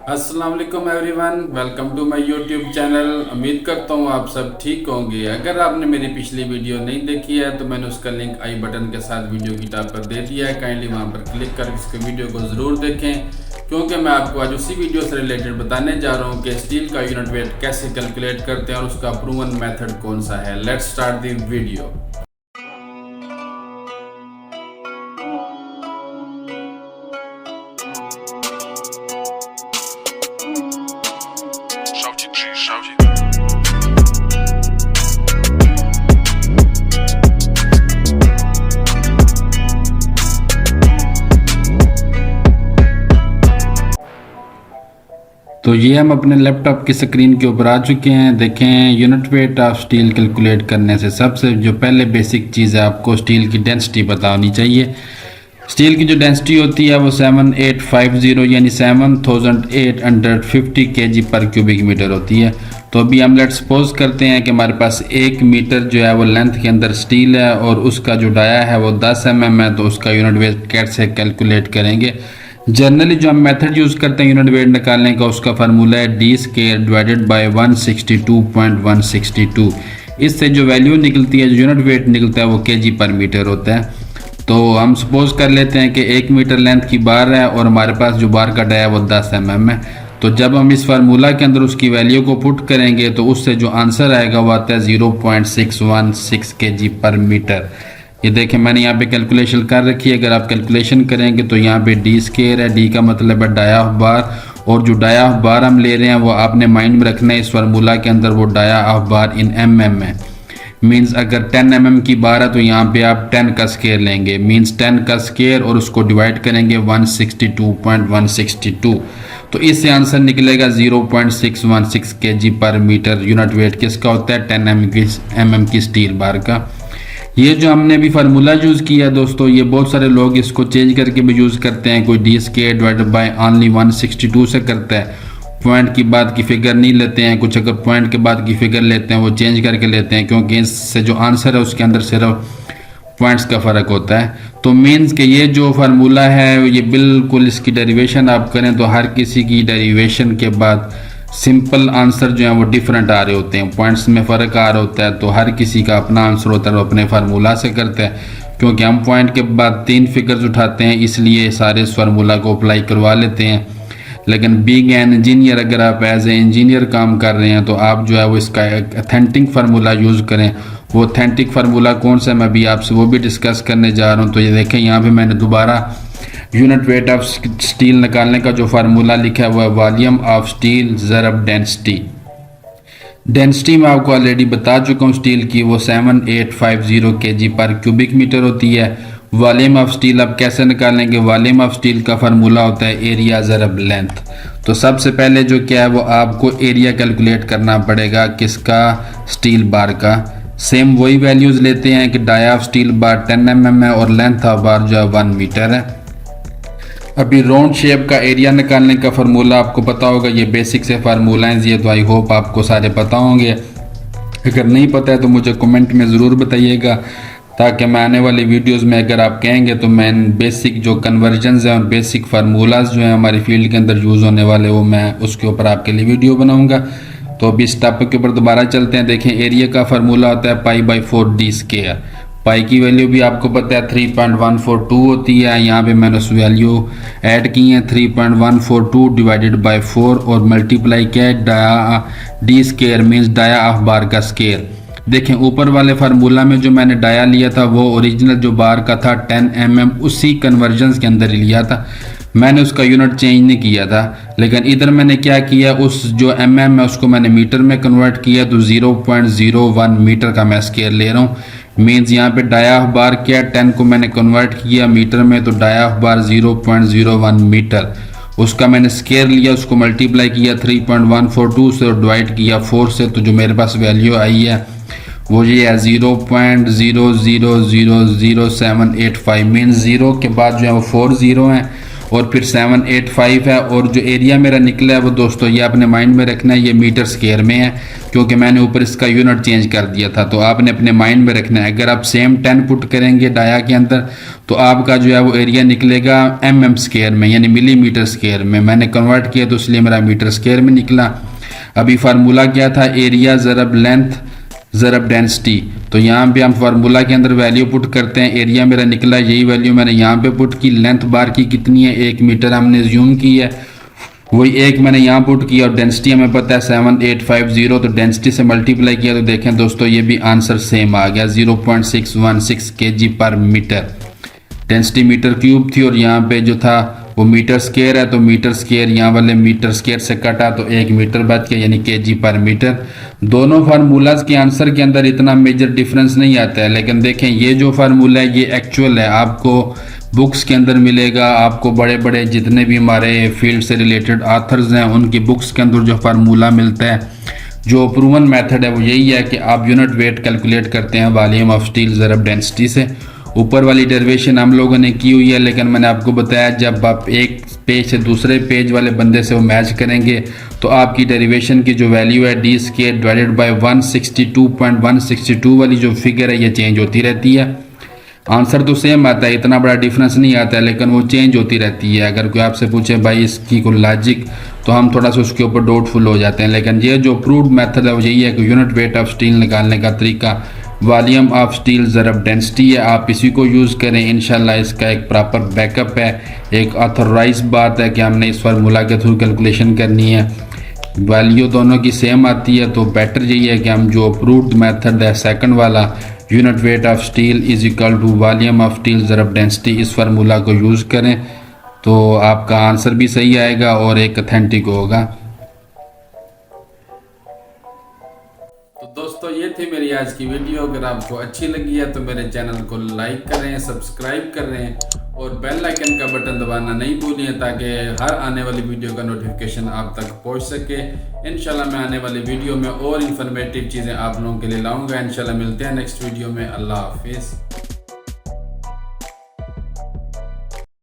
अस्सलाम वालेकुम everyone, welcome to my YouTube channel. उम्मीद करता हूँ आप सब ठीक होंगे। अगर आपने मेरी पिछली वीडियो नहीं देखी है तो मैंने उसका लिंक आई बटन के साथ वीडियो की टॉप पर दे दिया है। काइंडली वहाँ पर क्लिक कर उसके वीडियो को ज़रूर देखें, क्योंकि मैं आपको आज उसी वीडियो से रिलेटेड बताने जा रहा हूँ कि स्टील का यूनिट वेट कैसे कैलकुलेट करते हैं और उसका प्रूवन मेथड कौन सा है। Let's start the video. तो ये हम अपने लैपटॉप की स्क्रीन के ऊपर आ चुके हैं। देखें, unit weight of steel calculate करने से सबसे जो पहले बेसिक चीज़ है, आपको स्टील की डेंसिटी पता होनी चाहिए। स्टील की जो डेंसिटी होती है वो 7850 यानी 7850 kg पर क्यूबिक मीटर होती है। तो अभी हम लेट सपोज करते हैं कि हमारे पास 1 मीटर जो है वो लेंथ के अंदर स्टील है और उसका जो डाया है वो 10 mm है। तो उसका यूनिट वेट कैसे कैलकुलेट करेंगे? जनरली जो हम मेथड यूज़ करते हैं यूनिट वेट निकालने का, उसका फार्मूला है d स्क्वायर डिवाइडेड बाय 162.162। इससे जो वैल्यू निकलती है, जो यूनिट वेट निकलता है वो kg पर मीटर होता है। तो हम सपोज कर लेते हैं कि 1 मीटर लेंथ की बार है और हमारे पास जो बार का डाया है वो 10 mm है। तो जब हम इस फार्मूला के अंदर उसकी वैल्यू को पुट करेंगे तो उससे जो आंसर आएगा वो आता है 0.616 kg पर मीटर। ये देखें, मैंने यहाँ पे कैलकुलेशन कर रखी है। अगर आप कैलकुलेशन करेंगे तो यहाँ पे d स्क्वायर है, d का मतलब है डाया ऑफ बार, और जो डाया ऑफ बार हम ले रहे हैं वो आपने माइंड में रखना है। इस फार्मूला के अंदर वो dia of bar in mm है। मींस अगर 10 mm की बार है तो यहाँ पे आप 10 का स्क्वायर लेंगे, मींस 10 का स्क्वायर, और उसको डिवाइड करेंगे 162.162। तो इससे आंसर निकलेगा 0.616 kg पर मीटर। यूनिट वेट किसका होता है? 10 mm की स्टील बार का। ये जो हमने अभी फार्मूला यूज़ किया दोस्तों, ये बहुत सारे लोग इसको चेंज करके भी यूज़ करते हैं। कोई d square divided by only 162 से करता है, पॉइंट की बाद की फिगर नहीं लेते हैं। कुछ अगर पॉइंट के बाद की फिगर लेते हैं वो चेंज करके लेते हैं, क्योंकि इससे जो आंसर है उसके अंदर सिर्फ पॉइंट्स का फ़र्क होता है। तो मीन्स कि ये जो फार्मूला है ये बिल्कुल, इसकी डेरिवेशन आप करें तो हर किसी की डेरिवेशन के बाद सिंपल आंसर जो है वो डिफरेंट आ रहे होते हैं, पॉइंट्स में फ़र्क आ रहा होता है। तो हर किसी का अपना आंसर होता है, वो अपने फार्मूला से करते हैं। क्योंकि हम पॉइंट के बाद 3 फिगर्स उठाते हैं, इसलिए सारे इस फार्मूला को अप्लाई करवा लेते हैं। लेकिन बीइंग एन इंजीनियर, अगर आप एज ए इंजीनियर काम कर रहे हैं तो आप जो है वो इसका अथेंटिक फार्मूला यूज़ करें। वो अथेंटिक फार्मूला कौन सा है मैं अभी आपसे वो भी डिस्कस करने जा रहा हूँ। तो ये देखें, यहाँ पे मैंने दोबारा यूनिट वेट ऑफ स्टील निकालने का जो फार्मूला लिखा है वो है वॉल्यूम ऑफ स्टील ज़रब डेंसिटी। डेंसिटी मैं आपको ऑलरेडी बता चुका हूँ स्टील की, वो 7850 kg पर क्यूबिक मीटर होती है। वॉल्यूम ऑफ स्टील आप कैसे निकालेंगे? वॉल्यूम ऑफ स्टील का फार्मूला होता है एरिया ज़रब लेंथ। तो सबसे पहले जो क्या है वो आपको एरिया कैलकुलेट करना पड़ेगा, किसका? स्टील बार का। सेम वही वैल्यूज़ लेते हैं कि dia of steel bar 10 mm है और लेंथ ऑफ बार जो है 1 मीटर है। अभी राउंड शेप का एरिया निकालने का फार्मूला आपको पता होगा। ये बेसिक से फार्मूला हैं ये, तो आई होप आपको सारे पता होंगे। अगर नहीं पता है तो मुझे कमेंट में ज़रूर बताइएगा, ताकि मैं आने वाली वीडियोस में अगर आप कहेंगे तो मैं बेसिक जो कन्वर्जन्स हैं और बेसिक फार्मूलाज जो हैं हमारी फील्ड के अंदर यूज़ होने वाले, वो मैं उसके ऊपर आपके लिए वीडियो बनाऊँगा। तो अभी इस टॉपिक के ऊपर दोबारा चलते हैं। देखें, एरिया का फार्मूला होता है π/4 d स्क्वायर। पाई की वैल्यू भी आपको पता है 3.142 होती है। यहाँ पे मैंने उस वैल्यू ऐड की है 3.142 डिवाइडेड बाय 4 और मल्टीप्लाई किया है dia d square means dia of bar का स्क्वायर। देखें, ऊपर वाले फार्मूला में जो मैंने डाया लिया था वो ओरिजिनल जो बार का था 10 mm, उसी कन्वर्जन्स के अंदर ही लिया था। मैंने उसका यूनिट चेंज नहीं किया था। लेकिन इधर मैंने क्या किया, उस जो mm है उसको मैंने मीटर में कन्वर्ट किया। तो 0.01 मीटर का मैं स्क्वायर ले रहा हूँ। मीन्स यहाँ पे डाया ऑफ बार क्या, 10 को मैंने कन्वर्ट किया मीटर में, तो डाया ऑफ बार 0.01 मीटर। उसका मैंने स्क्वायर लिया, उसको मल्टीप्लाई किया 3.142 से और डिवाइड किया 4 से। तो जो मेरे पास वैल्यू आई है वो ये है 0.00000785। मीन्स 0 के बाद जो है वो 4 0 हैं और फिर 785 है। और जो एरिया मेरा निकला है वो दोस्तों ये आपने माइंड में रखना है, ये मीटर स्क्वायर में है क्योंकि मैंने ऊपर इसका यूनिट चेंज कर दिया था। तो आपने अपने माइंड में रखना है। अगर आप सेम 10 पुट करेंगे डाया के अंदर तो आपका जो है वो एरिया निकलेगा mm स्क्वायर में, यानी मिलीमीटर स्क्वायर में। मैंने कन्वर्ट किया तो इसलिए मेरा मीटर स्क्वायर में निकला। अभी फार्मूला क्या था, एरिया ज़रब लेंथ ज़रब डेंसिटी। तो यहाँ पे हम फार्मूला के अंदर वैल्यू पुट करते हैं। एरिया मेरा निकला, यही वैल्यू मैंने यहाँ पे पुट की। लेंथ बार की कितनी है, 1 मीटर हमने ज्यूम की है, वही 1 मैंने यहाँ पुट किया। और डेंसिटी हमें पता है 7850, तो डेंसिटी से मल्टीप्लाई किया तो देखें दोस्तों ये भी आंसर सेम आ गया, 0.616 kg पर मीटर। डेंसिटी मीटर क्यूब थी और यहाँ पे जो था वो मीटर स्क्वायर है, तो मीटर स्क्वायर यहाँ वाले मीटर स्क्वायर से कटा तो 1 मीटर बच गया, यानी kg पर मीटर। दोनों फार्मूलाज के आंसर के अंदर इतना मेजर डिफरेंस नहीं आता है, लेकिन देखें ये जो फार्मूला है ये एक्चुअल है, आपको बुक्स के अंदर मिलेगा। आपको बड़े बड़े जितने भी हमारे फील्ड से रिलेटेड ऑथर्स हैं उनकी बुक्स के अंदर जो फार्मूला मिलता है, जो प्रूवन मेथड है वो यही है कि आप यूनिट वेट कैलकुलेट करते हैं वॉल्यूम ऑफ स्टील ज़रब डेंसिटी से। ऊपर वाली डेरिवेशन हम लोगों ने की हुई है, लेकिन मैंने आपको बताया जब आप एक पेज से दूसरे पेज वाले बंदे से वो मैच करेंगे तो आपकी डेरिवेशन की जो वैल्यू है d स्क्वायर डिवाइडेड बाय 162.162 वाली जो फिगर है ये चेंज होती रहती है। आंसर तो सेम आता है, इतना बड़ा डिफरेंस नहीं आता है, लेकिन वो चेंज होती रहती है। अगर कोई आपसे पूछे भाई इसकी कोई लॉजिक, तो हम थोड़ा सा उसके ऊपर डाउटफुल हो जाते हैं। लेकिन ये जो प्रूव्ड मेथड है वो यही है कि यूनिट वेट ऑफ स्टील निकालने का तरीका वॉल्यूम ऑफ स्टील ज़रब डेंसिटी है, आप इसी को यूज़ करें। इंशाल्लाह इसका एक प्रॉपर बैकअप है, एक ऑथराइज बात है कि हमने इस फार्मूला के थ्रू कैलकुलेशन करनी है। वैल्यू दोनों की सेम आती है, तो बेटर यही है कि हम जो अप्रूव्ड मेथड है सेकंड वाला, unit weight of steel is equal to volume of steel ज़रब डेंसिटी, इस फार्मूला को यूज़ करें तो आपका आंसर भी सही आएगा और एक ऑथेंटिक होगा। तो दोस्तों ये थी मेरी आज की वीडियो। अगर आपको अच्छी लगी है तो मेरे चैनल को लाइक करें, सब्सक्राइब करें और बेल आइकन का बटन दबाना नहीं भूलिए ताकि हर आने वाली वीडियो का नोटिफिकेशन आप तक पहुंच सके। इंशाल्लाह मैं आने वाली वीडियो में और इन्फॉर्मेटिव चीज़ें आप लोगों के लिए लाऊंगा। इंशाल्लाह मिलते हैं नेक्स्ट वीडियो में। अल्लाह हाफिज़।